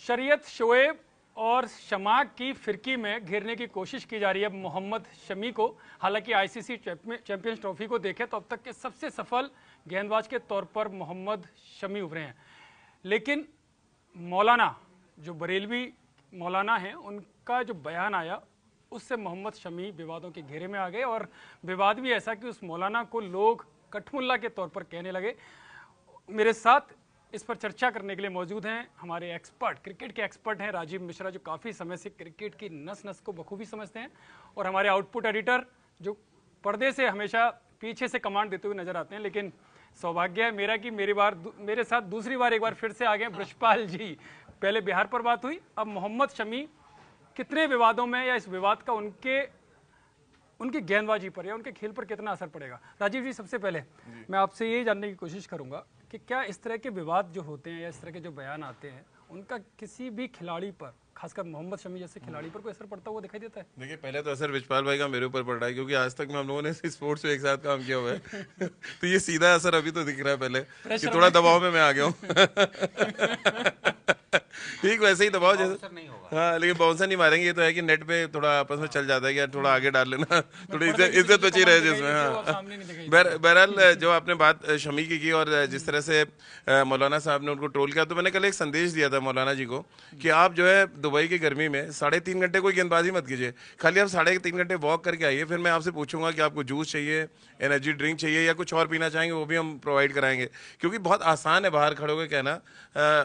शरीयत शोएब और शमा की फिरकी में घेरने की कोशिश की जा रही है मोहम्मद शमी को। हालांकि आईसीसी चैंपियंस ट्रॉफी को देखें तो अब तक के सबसे सफल गेंदबाज के तौर पर मोहम्मद शमी उभरे हैं, लेकिन मौलाना जो बरेलवी मौलाना हैं उनका जो बयान आया उससे मोहम्मद शमी विवादों के घेरे में आ गए और विवाद भी ऐसा कि उस मौलाना को लोग कठमुल्ला के तौर पर कहने लगे। मेरे साथ इस पर चर्चा करने के लिए मौजूद हैं हमारे एक्सपर्ट, क्रिकेट के एक्सपर्ट हैं राजीव मिश्रा, जो काफ़ी समय से क्रिकेट की नस नस को बखूबी समझते हैं, और हमारे आउटपुट एडिटर जो पर्दे से हमेशा पीछे से कमांड देते हुए नजर आते हैं, लेकिन सौभाग्य है मेरा कि मेरे साथ दूसरी बार एक बार फिर से आ गए ब्रजपाल जी। पहले बिहार पर बात हुई, अब मोहम्मद शमी कितने विवादों में या इस विवाद का उनकी गेंदबाजी पर या उनके खेल पर कितना असर पड़ेगा? राजीव जी, सबसे पहले मैं आपसे यही जानने की कोशिश करूंगा कि क्या इस तरह के विवाद जो होते हैं या इस तरह के जो बयान आते हैं उनका किसी भी खिलाड़ी पर, खासकर मोहम्मद शमी जैसे खिलाड़ी पर, कोई असर पड़ता हुआ दिखाई देता है? देखिए, पहले तो असर विजपाल भाई का मेरे ऊपर पड़ रहा है, क्योंकि आज तक में हम लोगों ने स्पोर्ट्स में एक साथ काम किया हुआ है तो ये सीधा असर अभी तो दिख रहा है, पहले कि थोड़ा दबाव में मैं आ गया हूँ ठीक वैसे ही दबाव जैसे नहीं होगा। हाँ, लेकिन बाउंसर नहीं मारेंगे। ये तो है कि नेट पे थोड़ा आपस में चल जाता है कि थोड़ा आगे डाल लेना, थोड़ी इज्जत बची रहे जिसमें। हाँ, बहरहाल जो आपने बात शमी की और जिस तरह से मौलाना साहब ने उनको ट्रोल किया, तो मैंने कल एक संदेश दिया था मौलाना जी को कि आप जो है दुबई की गर्मी में 3.5 घंटे कोई गेंदबाजी मत कीजिए, खाली आप 3.5 घंटे वॉक करके आइए, फिर मैं आपसे पूछूंगा कि आपको जूस चाहिए, एनर्जी ड्रिंक चाहिए या कुछ और पीना चाहेंगे, वो भी हम प्रोवाइड कराएंगे। क्योंकि बहुत आसान है बाहर खड़े होकर कहना,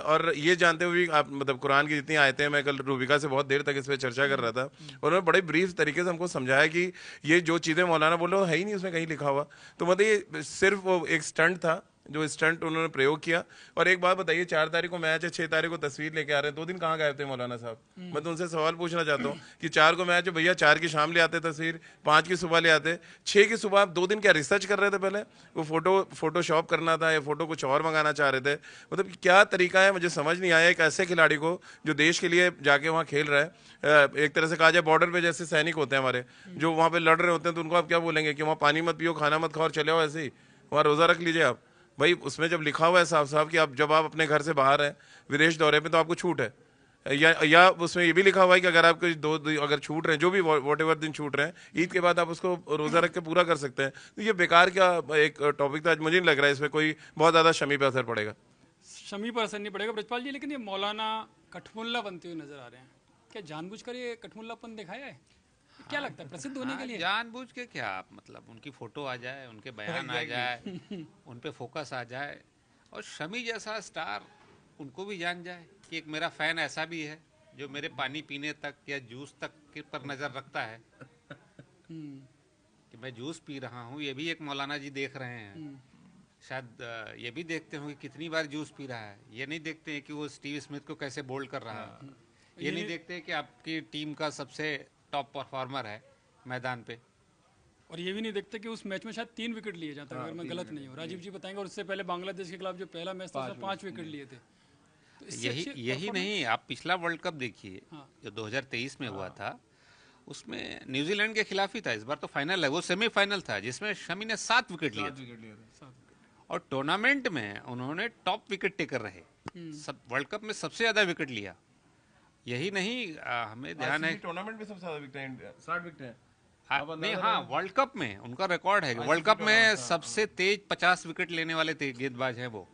और ये जानते हुए आप मतलब कुरान की जितनी आयतें, मैं कल रूबिका से बहुत देर तक इस पर चर्चा कर रहा था, उन्होंने बड़े ब्रीफ तरीके से हमको समझाया कि ये जो चीज़ें मौलाना बोल रहे हो है ही नहीं उसमें कहीं लिखा हुआ। तो मतलब ये सिर्फ वो एक स्टंट था जो स्टंट उन्होंने प्रयोग किया। और एक बात बताइए, 4 तारीख को मैच है, 6 तारीख को तस्वीर लेके आ रहे हैं, 2 दिन कहाँ गए थे मौलाना साहब? मैं तो उनसे सवाल पूछना चाहता हूँ कि 4 को मैच है भैया, 4 की शाम ले आते तस्वीर, 5 की सुबह ले आते, 6 की सुबह आप 2 दिन क्या रिसर्च कर रहे थे? पहले वो फोटोशॉप करना था या फोटो कुछ और मंगाना चाह रहे थे? मतलब क्या तरीका है, मुझे समझ नहीं आया एक ऐसे खिलाड़ी को जो देश के लिए जाके वहाँ खेल रहा है। एक तरह से कहा जाए बॉर्डर पे जैसे सैनिक होते हैं हमारे, जो वहाँ पे लड़ रहे होते हैं, तो उनको आप क्या बोलेंगे कि वहाँ पानी मत पियो, खाना मत खाओ और चले आओ ऐसे ही, वहाँ रोज़ा रख लीजिए आप? भाई उसमें जब लिखा हुआ है साफ साफ कि आप जब आप अपने घर से बाहर हैं विदेश दौरे पे तो आपको छूट है, या उसमें ये भी लिखा हुआ है कि अगर आपको अगर छूट रहे हैं, जो भी वॉट एवर दिन छूट रहे हैं, ईद के बाद आप उसको रोज़ा रख के पूरा कर सकते हैं। तो ये बेकार क्या एक टॉपिक था, मुझे नहीं लग रहा है इसमें कोई बहुत ज़्यादा शमी पर असर पड़ेगा। शमी पर असर नहीं पड़ेगा ब्रजपाल जी, लेकिन ये मौलाना कठमुल्ला बनते हुए नजर आ रहे हैं, क्या जानबूझकर ये कठमुल्लापन दिखाया है? क्या लगता है, प्रसिद्ध होने के लिए? जानबूझ के क्या, मतलब उनकी फोटो आ जाए, उनके बयान आ जाए, उन पे फोकस आ जाए, और शमी जैसा स्टार उनको भी जान जाए कि एक मेरा फैन ऐसा भी है जो मेरे पानी पीने तक या जूस तक के पर नजर रखता है कि मैं जूस पी रहा हूँ, ये भी एक मौलाना जी देख रहे हैं। शायद ये भी देखते होंगे कितनी बार जूस पी रहा है, ये नहीं देखते हैं कि वो स्टीव स्मिथ को कैसे बोल्ड कर रहा है, ये नहीं देखते हैं कि आपकी टीम का सबसे टॉप परफॉर्मर है मैदान पे, और ये भी नहीं देखते कि उस मैच में शायद 3 विकेट लिए जाते हैं, अगर मैं गलत नहीं हूँ। राजीव जी बताएंगे, और उससे पहले बांग्लादेश के खिलाफ जो पहला मैच था उसमें 5 विकेट लिए थे। तो यही नहीं, आप पिछला वर्ल्ड कप देखिए जो 2023 में हुआ था, उसमें न्यूजीलैंड के खिलाफ ही था, इस बार तो फाइनल है, वो सेमीफाइनल था जिसमें शमी ने 7 विकेट लिए थे, और टूर्नामेंट में उन्होंने टॉप विकेट टेकर रहे, वर्ल्ड कप में सबसे ज्यादा विकेट लिया। यही नहीं, हमें ध्यान है टूर्नामेंट में सबसे ज्यादा विकेट 60 विकेट है नहीं, हाँ वर्ल्ड कप में उनका रिकॉर्ड है, वर्ल्ड कप में सबसे तेज 50 विकेट लेने वाले गेंदबाज हैं वो।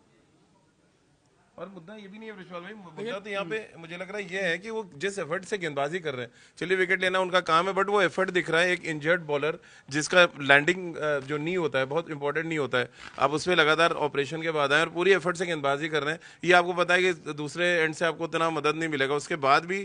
और मुद्दा ये भी नहीं है ब्रिजपाल भाई, मुद्दा तो यहाँ पे मुझे लग रहा है ये है कि वो जिस एफर्ट से गेंदबाजी कर रहे हैं, चलिए विकेट लेना उनका काम है, बट वो एफर्ट दिख रहा है एक इंजर्ड बॉलर जिसका लैंडिंग जो नी होता है, बहुत इंपॉर्टेंट नहीं होता है, आप उसमें लगातार ऑपरेशन के बाद आए और पूरी एफर्ट से गेंदबाजी कर रहे हैं। ये आपको पता है कि दूसरे एंड से आपको उतना मदद नहीं मिलेगा, उसके बाद भी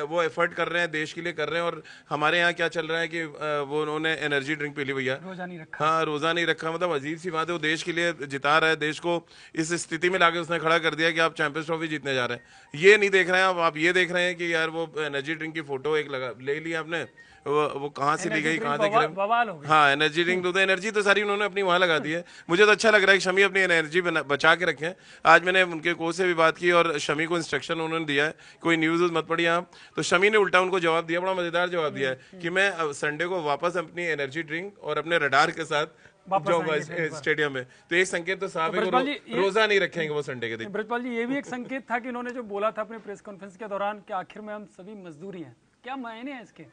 वो एफर्ट कर रहे हैं, देश के लिए कर रहे हैं। और हमारे यहाँ क्या चल रहा है कि वो उन्होंने एनर्जी ड्रिंक पी ली भैया, रोजा नहीं रखा। हाँ, रोजा नहीं रखा, मतलब अजीब सी बात है। वो देश के लिए जिता रहा है, देश को इस स्थिति में लाके उसने खड़ा कर दिया कि आप चैंपियंस ट्रॉफी जीतने जा रहे हैं। ये नहीं देख रहे हैं आप ये देख रहे हैं कि यार वो एनर्जी ड्रिंक की फोटो एक ले ली आपने, वो कहाँ से ली गई, कहाँ देख रहे हैं? हाँ, एनर्जी ड्रिंक, तो एनर्जी तो सारी उन्होंने अपनी वहाँ लगा दी है। मुझे तो अच्छा लग रहा है कि शमी अपनी एनर्जी बचा के रखें। आज मैंने उनके कोच से भी बात की और शमी को इंस्ट्रक्शन उन्होंने दिया है, कोई न्यूज़ मत पढ़िए आप। तो शमी ने उल्टा उनको जवाब दिया, बड़ा मजेदार जवाब दिया है कि मैं संडे को वापस अपनी एनर्जी ड्रिंक और अपने रडार के साथ वापस जाऊंगा आएंगे फिर एक बार। स्टेडियम में। तो एक संकेत तो साफ है कि ब्रजपाल जी, ये- रोजा नहीं रखेंगे वो संडे के दिन। ब्रजपाल जी, ये भी एक संकेत था कि इन्होंने जो बोला था अपने प्रेस कॉन्फ्रेंस के दौरान कि आखिर में हम सभी मजदूर ही हैं, क्या मायने हैं इसके?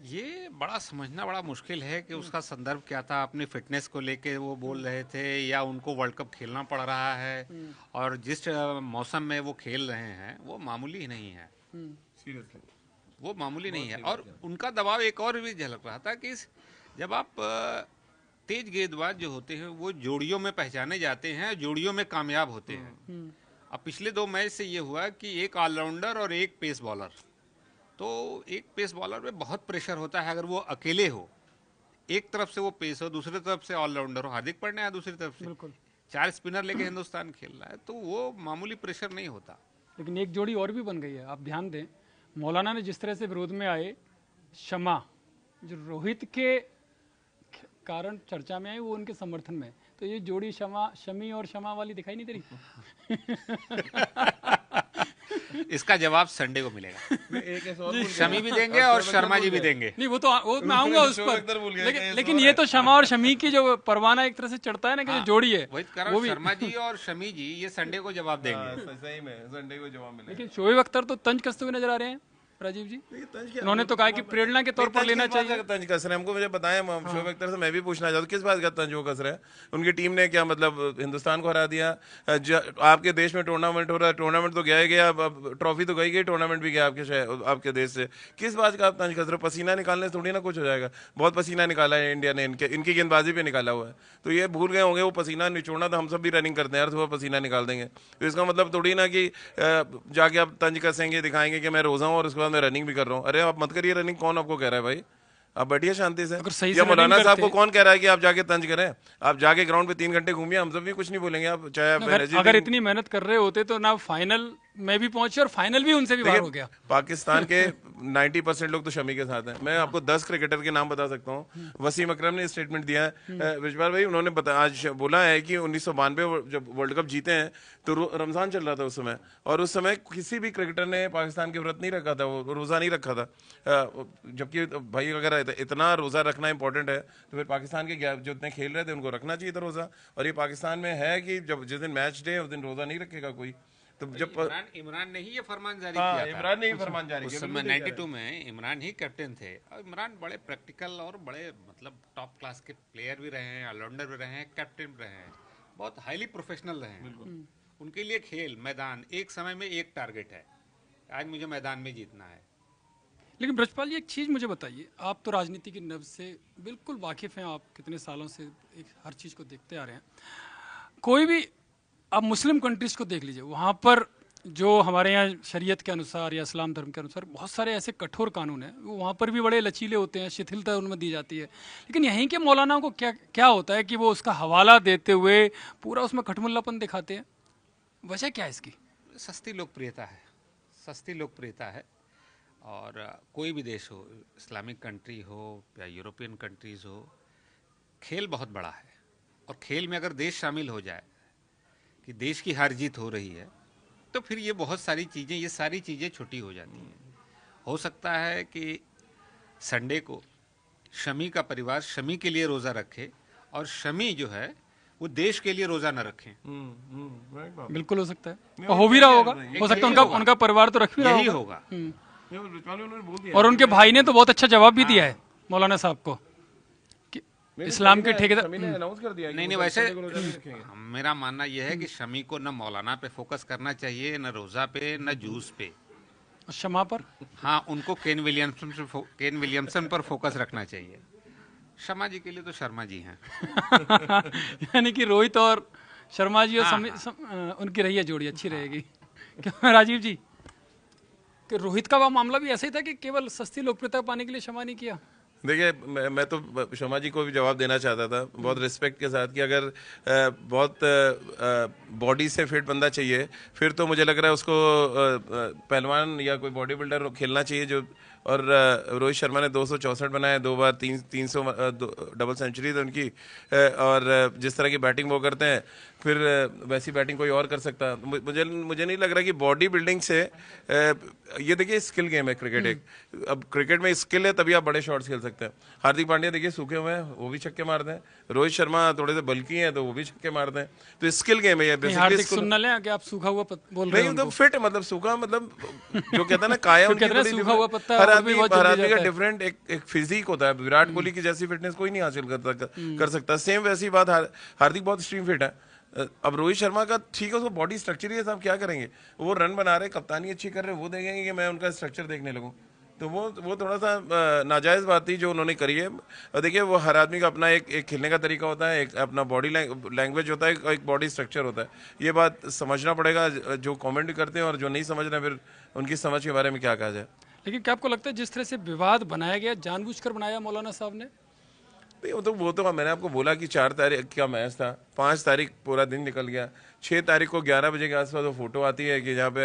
ये बड़ा समझना बड़ा मुश्किल है कि उसका संदर्भ क्या था, अपनी फिटनेस को लेके वो बोल रहे थे या उनको वर्ल्ड कप खेलना पड़ रहा है, और जिस मौसम में वो खेल रहे हैं वो मामूली नहीं है, सीरियसली वो मामूली नहीं है। और उनका दबाव एक और भी झलक रहा था कि जब आप तेज गेंदबाज जो होते हैं वो जोड़ियों में पहचाने जाते हैं, जोड़ियों में कामयाब होते हैं। अब पिछले 2 मैच से ये हुआ कि एक ऑलराउंडर और एक पेस बॉलर, तो एक पेस बॉलर में बहुत प्रेशर होता है अगर वो अकेले हो, एक तरफ से वो पेस हो, दूसरी तरफ से ऑलराउंडर हो, हार्दिक पांड्या है दूसरी तरफ से, बिल्कुल। 4 स्पिनर लेके हिंदुस्तान खेल रहा है, तो वो मामूली प्रेशर नहीं होता। लेकिन एक जोड़ी और भी बन गई है, आप ध्यान दें, मौलाना ने जिस तरह से विरोध में आए, शमा जो रोहित के कारण चर्चा में आई वो उनके समर्थन में, तो ये जोड़ी शमी और शमा वाली दिखाई नहीं दे रही? इसका जवाब संडे को मिलेगा, एक ऐसा और शमी भी देंगे और शर्मा जी भी देंगे। नहीं, वो मैं आऊंगा उस पर, लेकिन ये तो शमा और शमी की जो परवाना एक तरह से चढ़ता है ना कि जो जोड़ी है, वही कारण शर्मा जी और शमी जी ये संडे को जवाब देंगे। सही में संडे को जवाब मिलेगा। लेकिन शोएब अख्तर तो तंज कसते हुए नजर आ रहे हैं राजीव जी। उन्होंने तो कहा कि प्रेरणा के तौर पर लेना चाहिए। तंज कस रहे हैं हमको, मुझे बताया शोएब अख्तर से, मैं भी पूछना चाहता हूँ किस बात का तंज वो कस रहे हैं? उनकी टीम ने क्या मतलब हिंदुस्तान को हरा दिया? आपके देश में टूर्नामेंट हो रहा है, टूर्नामेंट तो गया ही गया, ट्रॉफी तो गई, टूर्नामेंट भी गया आपके देश से, किस बात का आप तंज कस रहे हो? पसीना निकालने से थोड़ी ना कुछ हो जाएगा। बहुत पसीना निकाला है इंडिया ने, इनकी गेंदबाजी पे निकाला हुआ है, तो ये भूल गए होंगे वो पसीना निचोड़ना, तो हम सब भी रनिंग करते हैं यार, सुबह पसीना निकाल देंगे, तो इसका मतलब थोड़ी ना कि जाके आप तंज कसेंगे, दिखाएंगे कि मैं रोजा हूँ और उसके बाद मैं रनिंग भी कर रहा हूँ। अरे आप मत करिए रनिंग, कौन आपको कह रहा है भाई? आप बैठिए शांति से। या मौलाना साहब को कौन कह रहा है कि आप जाके तंज करें? आप जाके ग्राउंड पे 3 घंटे घूमिए, हम सब भी कुछ नहीं बोलेंगे। आप चाहे अगर इतनी मेहनत कर रहे होते तो ना फाइनल में भी पहुंचे और फाइनल भी उनसे भी बाहर हो गया। पाकिस्तान के 90% लोग तो शमी के साथ हैं। मैं आपको 10 क्रिकेटर के नाम बता सकता हूँ। वसीम अकरम ने स्टेटमेंट दिया है, विजपाल भाई, उन्होंने आज बोला है कि 1992 जब वर्ल्ड कप जीते हैं तो रमजान चल रहा था उस समय, और उस समय किसी भी क्रिकेटर ने पाकिस्तान के व्रत नहीं रखा था, वो रोजा नहीं रखा था। जबकि भाई अगर इतना रोजा रखना इंपॉर्टेंट है तो फिर पाकिस्तान के जो इतने खेल रहे थे उनको रखना चाहिए था रोजा। और ये पाकिस्तान में है कि जब जिस दिन मैच डे उस दिन रोजा नहीं रखेगा कोई। तो जब इमरान ने ही ये फरमान जारी किया था। इमरान ने ही फरमान जारी किया। उस समय 92 में इमरान ही कैप्टन थे, और इमरान बड़े प्रैक्टिकल और बड़े मतलब टॉप क्लास के प्लेयर भी रहे हैं, ऑलराउंडर भी रहे हैं, कैप्टन भी रहे हैं, बहुत हाईली प्रोफेशनल रहे हैं। उनके लिए खेल मैदान एक समय में एक टारगेट है, आज मुझे मैदान में जीतना है। लेकिन ब्रजपाल जी, एक चीज़ मुझे बताइए, आप तो राजनीति की नब्ज से बिल्कुल वाकिफ़ हैं, आप कितने सालों से हर चीज़ को देखते आ रहे हैं। कोई भी आप मुस्लिम कंट्रीज़ को देख लीजिए, वहाँ पर जो हमारे यहाँ शरीयत के अनुसार या इस्लाम धर्म के अनुसार बहुत सारे ऐसे कठोर कानून हैं, वहाँ पर भी बड़े लचीले होते हैं, शिथिलता उनमें दी जाती है। लेकिन यहीं के मौलानाओं को क्या होता है कि वो उसका हवाला देते हुए पूरा उसमें खटमुल्लापन दिखाते हैं? वजह क्या है इसकी? सस्ती लोकप्रियता है, सस्ती लोकप्रियता है। और कोई भी देश हो, इस्लामिक कंट्री हो या यूरोपियन कंट्रीज़ हो, खेल बहुत बड़ा है, और खेल में अगर देश शामिल हो जाए कि देश की हार जीत हो रही है, तो फिर ये बहुत सारी चीज़ें, ये सारी चीज़ें छोटी हो जाती हैं। हो सकता है कि संडे को शमी का परिवार शमी के लिए रोज़ा रखे, और शमी जो है वो देश के लिए रोज़ा न रखें। बिल्कुल हो सकता है, और हो भी रहा होगा। हो सकता है उनका परिवार तो रख भी रहा होगा। और उनके भाई ने तो बहुत अच्छा जवाब भी दिया है मौलाना साहब को, इस्लाम के ठेकेदार अनाउंस कर दिया। नहीं, वैसे मेरा मानना यह है कि शमी को न मौलाना पे फोकस करना चाहिए, न रोजा पे, न जूस पे, शमा पर। हाँ, उनको केन विलियमसन पर फोकस रखना चाहिए। शर्मा जी के लिए तो शर्मा जी हैं। यानी कि रोहित और शर्मा जी और उनकी रही है जोड़ी अच्छी रहेगी। क्या राजीव जी, कि रोहित का वह मामला भी ऐसा ही था कि केवल सस्ती लोकप्रियता पाने के लिए शमा नहीं किया? देखिए, मैं तो शर्मा जी को भी जवाब देना चाहता था बहुत रिस्पेक्ट के साथ कि अगर बहुत बॉडी से फिट बंदा चाहिए, फिर तो मुझे लग रहा है उसको पहलवान या कोई बॉडी बिल्डर खेलना चाहिए जो। और रोहित शर्मा ने 264 बनाए, 2 बार 300 डबल सेंचुरी उनकी, और जिस तरह की बैटिंग वो करते हैं फिर वैसी बैटिंग कोई और कर सकता। मुझे नहीं लग रहा कि बॉडी बिल्डिंग से ये देखिए स्किल गेम है क्रिकेट एक। अब क्रिकेट में स्किल है तभी आप बड़े शॉट्स खेल सकते हैं। हार्दिक पांड्या देखिए सूखे हुए हैं, वो भी छक्के मारते हैं। रोहित शर्मा थोड़े से बल्की हैं तो वो भी छक्के मारते हैं। तो स्किल गेम है ये नहीं, हार्दिक सुनना लें कि आप सूखा हुआ बोल रहे नहीं, तो फिट मतलब सूखा मतलब जो कहता है ना काया उनकी कहते हैं बड़ी सूखा हुआ पत्ता हर और आदमी भी बहुत जल्दी का जाता है। डिफरेंट एक फिजिक होता है। विराट कोहली की जैसी फिटनेस कोई नहीं हासिल कर सकता। सेम वैसी बात हार्दिक बहुत स्ट्रीम फिट है। अब रोहित शर्मा का ठीक है, उसको बॉडी स्ट्रक्चर ही है, साहब क्या करेंगे? वो रन बना रहे, कप्तानी अच्छी कर रहे, वो देखेंगे कि मैं उनका स्ट्रक्चर देखने लगूं। तो वो थोड़ा सा नाजायज़ बात थी जो उन्होंने करी है। और देखिए वो हर आदमी का अपना एक खेलने का तरीका होता है, एक अपना बॉडी लैंग्वेज होता है, एक बॉडी स्ट्रक्चर होता है। ये बात समझना पड़ेगा जो कमेंट भी करते हैं, और जो नहीं समझ रहे फिर उनकी समझ के बारे में क्या कहा जाए। लेकिन क्या आपको लगता है जिस तरह से विवाद बनाया गया, जानबूझकर बनाया मौलाना साहब ने? नहीं, वो तो मैंने आपको बोला कि 4 तारीख का मैच था, 5 तारीख पूरा दिन निकल गया। 6 तारीख को 11 बजे के आसपास वो फोटो आती है कि जहाँ पे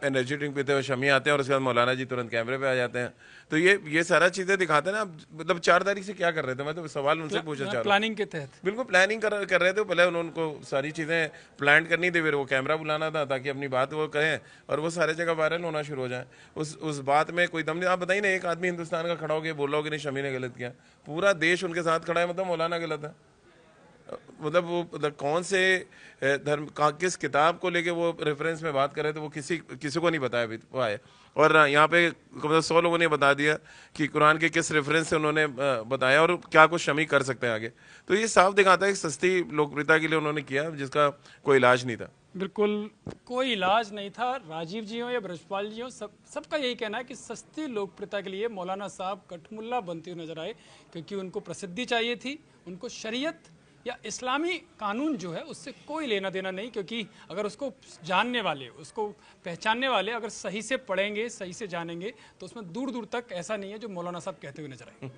एनर्जी ड्रिंक पीते हुए शमी आते हैं और उसके बाद मौलाना जी तुरंत कैमरे पे आ जाते हैं। तो ये सारा चीज़ें दिखाते हैं ना। मतलब 4 तारीख से क्या कर रहे थे? मैं तो सवाल उनसे पूछना चाह रहा हूँ। प्लानिंग के तहत बिल्कुल प्लानिंग कर रहे थे। पहले उनको सारी चीज़ें प्लान करनी थी, फिर वो कैमरा बुलाना था ताकि अपनी बात वो कहें और वो सारे जगह वायरल होना शुरू हो जाए। उस बात में कोई दम नहीं। आप बताइए ना, एक आदमी हिंदुस्तान का खड़ा होकर बोल रहा हो कि नहीं शमी ने गलत किया, पूरा देश उनके साथ खड़ा है, मतलब मौलाना गलत है। मतलब वो कौन से धर्म किस किताब को लेके वो रेफरेंस में बात कर रहे थे, वो किसी को नहीं बताया अभी वो आए। और यहाँ पे मतलब 100 लोगों ने बता दिया कि कुरान के किस रेफरेंस से उन्होंने बताया और क्या कुछ शमी कर सकते हैं आगे। तो ये साफ दिखाता है कि सस्ती लोकप्रियता के लिए उन्होंने किया जिसका कोई इलाज नहीं था। बिल्कुल कोई इलाज नहीं था। राजीव जी हो या ब्रजपाल जी हो, सबका यही कहना है कि सस्ती लोकप्रियता के लिए मौलाना साहब कठमुल्ला बनते हुए नजर आए, क्योंकि उनको प्रसिद्धि चाहिए थी। उनको शरीयत या इस्लामी कानून जो है उससे कोई लेना देना नहीं, क्योंकि अगर उसको जानने वाले, उसको पहचानने वाले अगर सही से पढ़ेंगे, सही से जानेंगे, तो उसमें दूर दूर तक ऐसा नहीं है जो मौलाना साहब कहते हुए नजर आए।